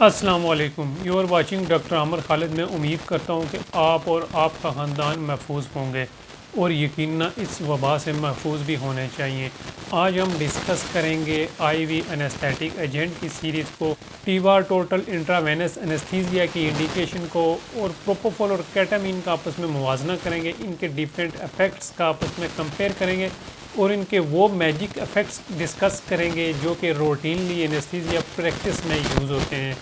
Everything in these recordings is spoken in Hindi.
अस्सलाम वालेकुम। You are watching doctor Aamir Khalid. मैं उम्मीद करता हूँ कि आप और आपका ख़ानदान महफूज होंगे और यकीनन इस वबा से महफूज भी होने चाहिए। आज हम डिस्कस करेंगे आईवी एनेस्थेटिक एजेंट की सीरीज़ को, टीवा टोटल इंट्रावेनस एनेस्थीसिया की इंडिकेशन को और प्रोपोफॉल और केटामीन का आपस में मुवाजना करेंगे। इनके डिफरेंट इफ़ेक्ट्स का आपस में कंपेयर करेंगे और इनके वो मैजिक इफ़ेक्ट्स डिस्कस करेंगे जो कि रूटीनली एनेस्थीसिया प्रैक्टिस में यूज़ होते हैं।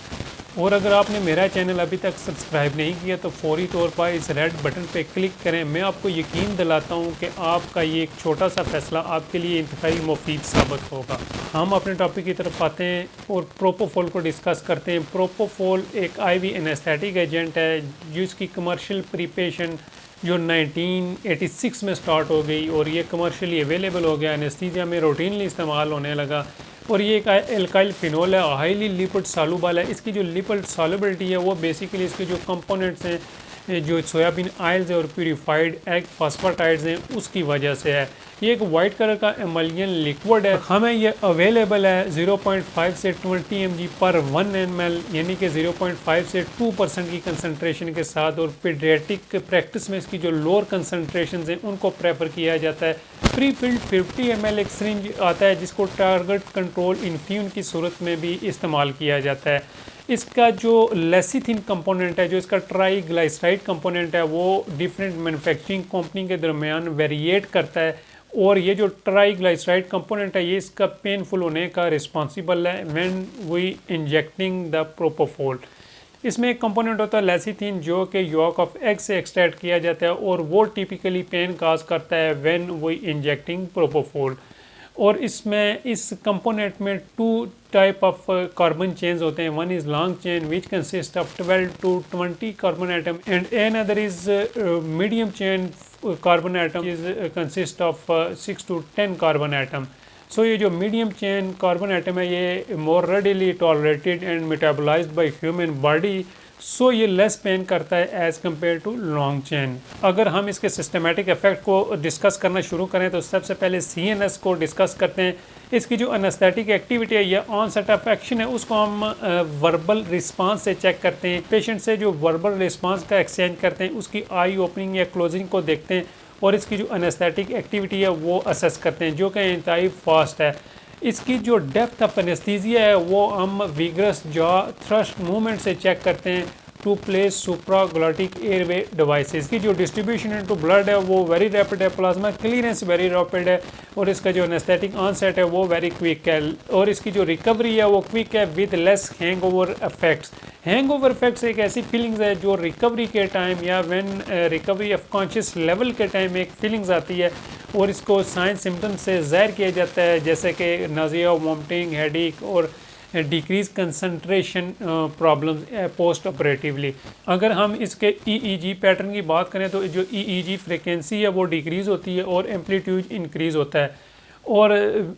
और अगर आपने मेरा चैनल अभी तक सब्सक्राइब नहीं किया तो फौरी तौर पर इस रेड बटन पर क्लिक करें। मैं आपको यकीन दिलाता हूँ कि आपका ये एक छोटा सा फैसला आपके लिए इंतहाई मुफीद साबित होगा। हम अपने टॉपिक की तरफ आते हैं और प्रोपोफॉल को डिस्कस करते हैं। प्रोपोफॉल एक आईवी एनेस्थेटिक एजेंट है जिसकी कमर्शियल प्रिपरेशन जो 1986 में स्टार्ट हो गई और ये कमर्शियली अवेलेबल हो गया, एनेस्थीसिया में रूटीनली इस्तेमाल होने लगा। और ये एक एल्काइल फिनोल है, हाईली लिपिड सॉल्युबल है। इसकी जो लिपिड सॉल्युबिलिटी है वो बेसिकली इसके जो कंपोनेंट्स हैं, जो सोयाबीन ऑयल्स है और प्यूरिफाइड एग फॉस्फेटाइड्स हैं, उसकी वजह से है। ये एक वाइट कलर का एमलियन लिक्विड है। हमें ये अवेलेबल है 0.5 से 20 mg पर 1 ml, यानी कि 0.5 से 2% की कंसनट्रेशन के साथ। और पीडियाट्रिक प्रैक्टिस में इसकी जो लोअर कंसनट्रेशन हैं उनको प्रेफर किया जाता है। प्री फिल्ड 50 ml एक सिरिंज आता है जिसको टारगेट कंट्रोल इन्फ्यूजन की सूरत में भी इस्तेमाल किया जाता है। इसका जो लेसिथिन कंपोनेंट है, जो इसका ट्राईग्लाइसराइड कंपोनेंट है, वो डिफरेंट मैन्युफैक्चरिंग कंपनी के दरमियान वेरिएट करता है। और ये जो ट्राईग्लाइसराइड कंपोनेंट है ये इसका पेनफुल होने का रिस्पॉन्सिबल है when we injecting the propofol. इसमें एक कंपोनेंट होता है लेसिथिन जो कि यॉक ऑफ एग से एक्सट्रैक्ट किया जाता है और वो टिपिकली पेन काज करता है व्हेन वी इंजेक्टिंग प्रोपोफॉल। और इसमें इस कंपोनेंट में two type of carbon chains होते हैं। One is long chain which consist of 12 to 20 carbon atom and another is medium chain carbon atom is consist of 6 to 10 carbon atom. So ये जो मीडियम चेन कार्बन एटम है ये more readily tolerated and metabolised by human body, so ये लेस पेन करता है as compare to long chain. अगर हम इसके सिस्टमेटिक इफेक्ट को डिस्कस करना शुरू करें तो सबसे पहले CNS को डिस्कस करते हैं। इसकी जो एनेस्थेटिक एक्टिविटी है या ऑनसेट ऑफ एक्शन है उसको हम वर्बल रिस्पांस से चेक करते हैं। पेशेंट से जो वर्बल रिस्पांस का एक्सचेंज करते हैं उसकी आई ओपनिंग या क्लोजिंग को देखते हैं और इसकी जो एनेस्थेटिक एक्टिविटी है वो असेस करते हैं जो कि इंतहाई फास्ट है। इसकी जो डेप्थ ऑफ एनेस्थीसिया है वो हम विग्रस जॉ थ्रस्ट मूवमेंट से चेक करते हैं टू प्लेस सुप्राग्लॉटिक एयरवे डिवाइसेस की जो डिस्ट्रीब्यूशन इनटू ब्लड है वो वेरी रैपिड है, प्लाज्मा क्लियरेंस वेरी रैपिड है और इसका जो एनेस्थेटिक ऑनसेट है वो वेरी क्विक है और इसकी जो रिकवरी है वो क्विक है with less hangover effects. Hangover effects एक ऐसी फीलिंग्स है जो रिकवरी के टाइम या when recovery of conscious level के टाइम एक फीलिंग्स आती है और इसको साइन सिम्टम्स से ज़ाहिर किया जाता है जैसे कि नाजिया, वॉमिटिंग, हेडेक और decrease concentration problems post operatively. अगर हम इसके EEG पैटर्न की बात करें तो जो EEG फ्रिक्वेंसी है वो डिक्रीज़ होती है और एम्पलीट्यूड इंक्रीज़ होता है और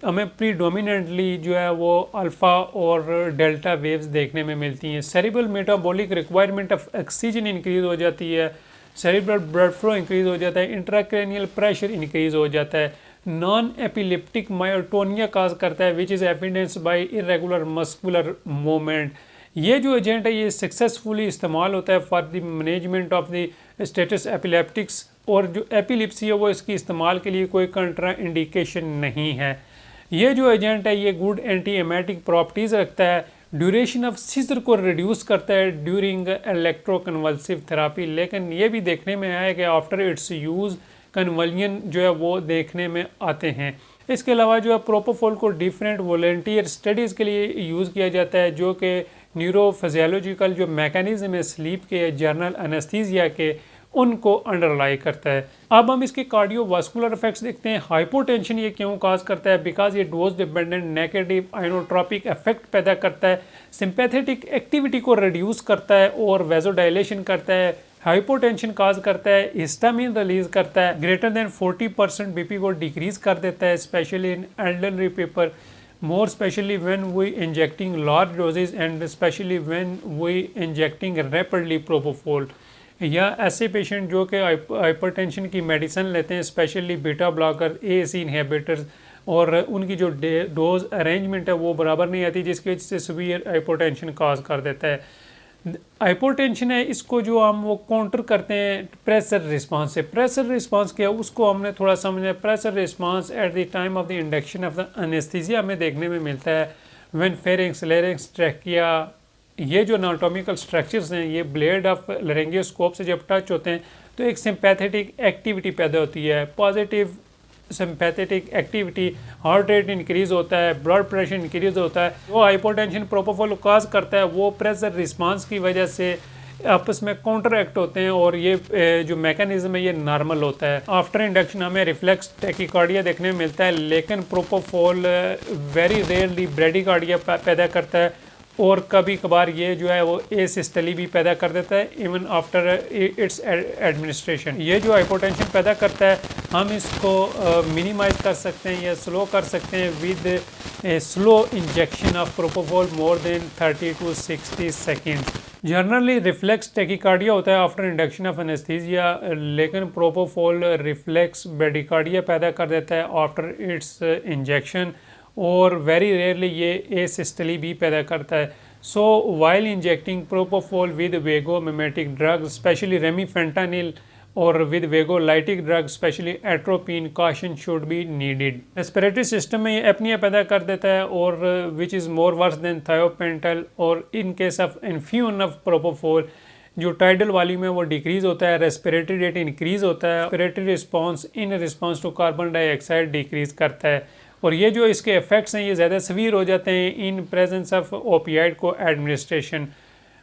हमें प्रीडोमिनेंटली जो है वो अल्फ़ा और डेल्टा वेव्स देखने में मिलती हैं। Cerebral metabolic requirement of oxygen increase हो जाती है, सेरिब्रल ब्लड फ्लो इंक्रीज़ हो जाता है, इंट्राक्रैनियल प्रेशर इंक्रीज़ हो जाता है। नॉन एपिलेप्टिक मायोटोनिया काज करता है which is evidence bye irregular muscular movement. ये जो एजेंट है ये सक्सेसफुली इस्तेमाल होता है for the management of the status epileptics और जो एपिलिप्सी है वो इसकी इस्तेमाल के लिए कोई कंट्रा इंडिकेशन नहीं है। ये जो एजेंट है ये गुड एंटी एमेटिक प्रॉपर्टीज़ रखता है, ड्यूरेशन ऑफ सीजर को रिड्यूस करता है ड्यूरिंग इलेक्ट्रोकन्वल्सिव थेरापी, लेकिन ये भी देखने में आया है कि आफ्टर इट्स यूज़ कन्वल्जन जो है वो देखने में आते हैं। इसके अलावा जो है प्रोपोफॉल को डिफरेंट वॉलंटियर स्टडीज़ के लिए यूज़ किया जाता है जो कि न्यूरोफिजियोलॉजिकल जो मैकेनिज्म है स्लीप के, जर्नल एनेस्थीसिया के, उनको अंडरलाई करता है। अब हम इसके कार्डियोवास्कुलर इफेक्ट्स देखते हैं। हाइपोटेंशन ये क्यों काज करता है? बिकॉज ये dose dependent negative inotropic effect पैदा करता है, सिंपैथेटिक एक्टिविटी को रिड्यूस करता है और वेजोडाइलेशन करता है, हाइपोटेंशन काज करता है, हिस्टामिन रिलीज करता है, ग्रेटर देन 40% BP को डिक्रीज कर देता है, specially in elderly people, more especially when we injecting large doses and especially when we injecting rapidly propofol। या ऐसे पेशेंट जो कि हाइपरटेंशन की मेडिसिन लेते हैं, specially beta blocker, AAC inhibitors, और उनकी जो डोज अरेंजमेंट है वो बराबर नहीं आती, जिसकी वजह से सीवियर हाइपोटेंशन काज कर देता है। हाइपोटेंशन है, इसको जो हम वो काउंटर करते हैं प्रेशर रिस्पांस से। प्रेशर रिस्पांस क्या है उसको हमने थोड़ा समझना है। Pressure response at the time of the induction of the anaesthesia हमें देखने में मिलता है व्हेन फेरिंग्स, लेरिंग्स, ट्रैकिया, ये जो एनाटॉमिकल स्ट्रक्चर्स हैं ये ब्लेड ऑफ लेरेंगियोस्कोप से जब टच होते हैं तो एक सिंपैथेटिक एक्टिविटी पैदा होती है, positive sympathetic activity, heart rate increase होता है, ब्लड प्रेशर इंक्रीज होता है। वो हाइपोटेंशन प्रोपोफॉल काज करता है, वो प्रेशर रिस्पांस की वजह से आपस में काउंटर एक्ट होते हैं और ये जो मैकेनिज्म है ये नॉर्मल होता है। आफ्टर इंडक्शन हमें रिफ्लेक्स टैकीकार्डिया देखने में मिलता है, लेकिन प्रोपोफॉल वेरी रेयरली ब्रेडिकार्डिया पैदा करता है और कभी कभार ये जो है वो एसिस्टली भी पैदा कर देता है इवन आफ्टर इट्स एडमिनिस्ट्रेशन। ये जो हाइपोटेंशन पैदा करता है हम इसको मिनिमाइज कर सकते हैं या स्लो कर सकते हैं with slow injection of propofol more than 30 to 60 seconds. Generally reflex tachycardia होता है आफ्टर इंडक्शन ऑफ एनेस्थीसिया, लेकिन प्रोपोफॉल रिफ्लेक्स ब्रेडिकार्डिया पैदा कर देता है आफ्टर इट्स इंजेक्शन और वेरी रेयरली ये एसिस्टली भी पैदा करता है। So while injecting propofol with vagomimetic drugs specially remifentanil और with vagolytic drug specially atropine, caution should be needed. Respiratory system में ये एपनिया पैदा कर देता है और which is more worse than thiopental. और in case of infusion of propofol जो टाइडल वॉल्यूम है वो डिक्रीज होता है, रेस्पिरेटरी रेट इंक्रीज होता है, respiratory response in response to carbon dioxide decrease करता है और ये जो इसके इफेक्ट्स हैं ये ज़्यादा सवीर हो जाते हैं इन प्रेजेंस ऑफ ओपियाइड को एडमिनिस्ट्रेशन।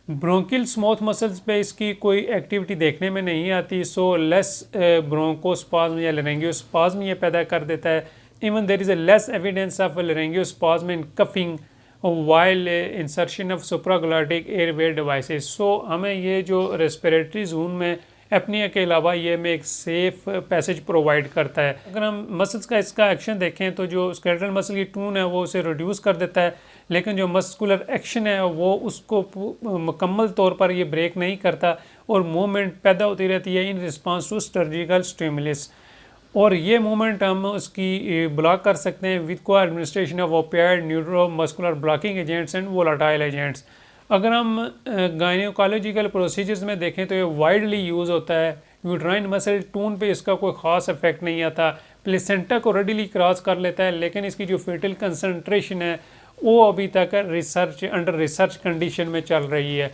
ब्रोंकियल स्मूथ मसल्स पे इसकी कोई एक्टिविटी देखने में नहीं आती, सो लेस ब्रोंकोस्पाज्म या लेरेंगियोस्पाज्म ये पैदा कर देता है। Even there is a less evidence of laryngospasm in coughing while insertion of supraglottic airway devices. So हमें ये जो रेस्पिरेटरी जोन में एपनिया के अलावा ये हमें एक सेफ पैसेज प्रोवाइड करता है। अगर हम मसल्स का इसका एक्शन देखें तो जो स्केलेटल मसल की टून है वो उसे रिड्यूस कर देता है, लेकिन जो मस्कुलर एक्शन है वो उसको मुकम्मल तौर पर ये ब्रेक नहीं करता और मूवमेंट पैदा होती रहती है in response to surgical stimulus. और ये मूवमेंट हम उसकी ब्लॉक कर सकते हैं विद को administration of opioid, neuro muscular blocking agents and volatile agents. अगर हम गायनेकोलॉजिकल प्रोसीजर्स में देखें तो ये वाइडली यूज़ होता है। यूट्राइन मसल टून पे इसका कोई ख़ास इफेक्ट नहीं आता, प्लेसेंटा को रेडिली क्रॉस कर लेता है, लेकिन इसकी जो फेटल कंसंट्रेशन है वो अभी तक अंडर रिसर्च कंडीशन में चल रही है।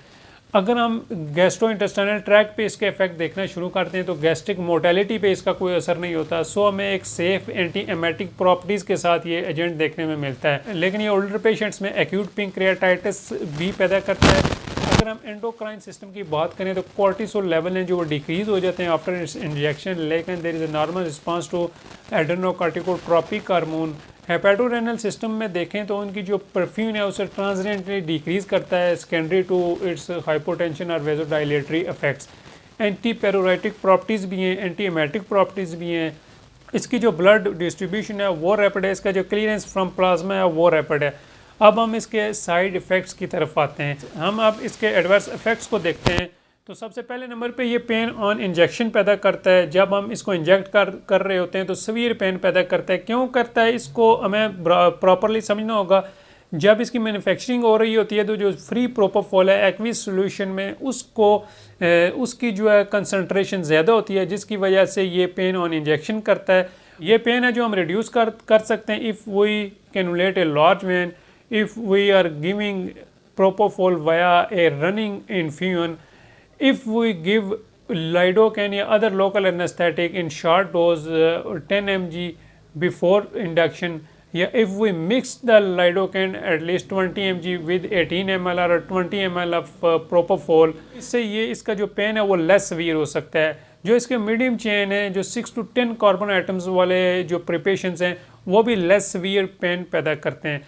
अगर हम गैस्ट्रोइंटेस्टाइनल ट्रैक पे इसके इफेक्ट देखना शुरू करते हैं तो गैस्ट्रिक मोर्टेलिटी पे इसका कोई असर नहीं होता। सो हमें एक सेफ एंटी एमेटिक प्रॉपर्टीज़ के साथ ये एजेंट देखने में मिलता है, लेकिन ये ओल्डर पेशेंट्स में एक्यूट पेंक्रियाटाइटिस भी पैदा करता है। अगर हम एंडोक्राइन सिस्टम की बात करें तो कोर्टिसोल लेवल हैं जो वो डिक्रीज हो जाते हैं आफ्टर इंजेक्शन, लेकिन there is a normal response to adrenocorticotropic hormone. Hepatorenal system में देखें तो उनकी जो परफ्यूम है उसे ट्रांजिएंटली डिक्रीज करता है सेकेंडरी टू इट्स हाइपोटेंशन और वेजोडाइलेटरी इफेक्ट्स। एंटी पेरोराइटिक प्रॉपर्टीज़ भी हैं, एंटी एमेटिक प्रॉपर्टीज़ भी हैं। इसकी जो ब्लड डिस्ट्रीब्यूशन है वो रैपिड है, इसका जो क्लियरेंस फ्रॉम प्लाज्मा है वो रैपिड है। अब हम इसके साइड इफ़ेक्ट्स की तरफ आते हैं। हम अब इसके एडवर्स इफेक्ट्स को देखते हैं तो सबसे पहले नंबर पे ये पेन ऑन इंजेक्शन पैदा करता है। जब हम इसको इंजेक्ट कर रहे होते हैं तो सीवियर पेन पैदा करता है। क्यों करता है इसको हमें प्रॉपरली समझना होगा। जब इसकी मैन्युफैक्चरिंग हो रही होती है तो जो फ्री प्रोपोफॉल है एक्विस सॉल्यूशन में उसकी जो है कंसंट्रेशन ज़्यादा होती है, जिसकी वजह से ये पेन ऑन इंजेक्शन करता है। ये पेन है जो हम रिड्यूस कर सकते हैं if we cannulate a large vein, if we are giving propofol via a running infusion, if we give lidocaine or other local anesthetic in short dose 10 mg before induction, या if we mix the lidocaine at least 20 mg with 18 ml or 20 ml of propofol, इससे ये इसका जो पेन है वो लेस सीवियर हो सकता है। जो इसके मीडियम चेन है जो 6 to 10 कार्बन आइटम्स वाले जो प्रिपरेशंस हैं वो भी लेस सीवियर पेन पैदा करते हैं।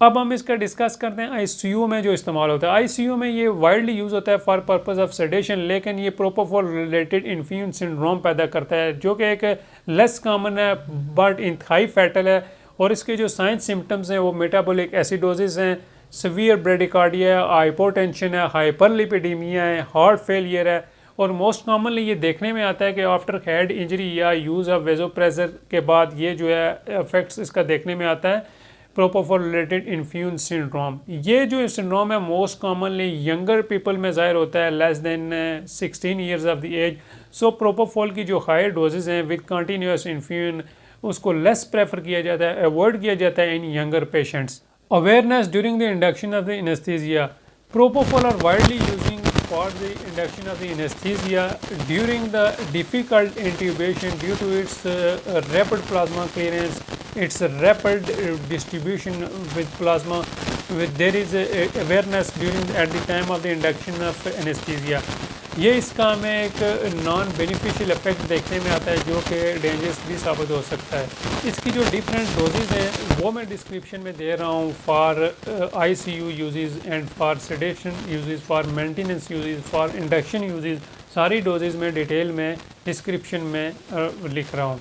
अब हम इसका डिस्कस करते हैं आईसीयू में जो इस्तेमाल होता है। आईसीयू में ये वाइडली यूज़ होता है फॉर पर्पस ऑफ सेडेशन, लेकिन ये प्रोपोफॉल रिलेटेड इन्फ्यूजन सिंड्रोम पैदा करता है जो कि एक लेस कॉमन है बट इंतहाई फैटल है। और इसके जो साइन सिम्टम्स हैं वो मेटाबॉलिक एसिडोसिस हैं, सीवियर ब्रेडिकार्डिया, हाइपोटेंशन है, हाइपरलिपिडीमिया है, हार्ट फेलियर है और मोस्ट कॉमनली ये देखने में आता है कि आफ्टर हेड इंजरी या यूज़ ऑफ वेजोप्रेसर के बाद ये जो है इफेक्ट्स इसका देखने में आता है प्रोपोफॉल रिलेटेड इन्फ्यूजन सिंड्रोम। ये जो सिंड्रोम है मोस्ट कॉमनली यंगर पीपल में ज़ाहिर होता है less than 16 years of the age. So propofol की जो हायर डोजेज हैं विद कंटिन्यूस इन्फ्यूजन उसको लेस प्रेफर किया जाता है, अवॉइड किया जाता है in younger patients. Awareness during the induction of the anaesthesia. Propofol are widely using for the induction of the anesthesia during the difficult intubation due to its rapid plasma clearance, its rapid distribution with plasma. There is awareness during at the time of the induction of anesthesia. ये इसका हमें एक नॉन बेनिफिशियल इफेक्ट देखने में आता है जो कि डेंजरस भी साबित हो सकता है। इसकी जो डिफरेंट डोजेज हैं वो मैं डिस्क्रिप्शन में दे रहा हूँ for ICU uses and for sedation uses, for maintenance uses, for induction uses. सारी डोजेज में डिटेल में डिस्क्रिप्शन में लिख रहा हूँ।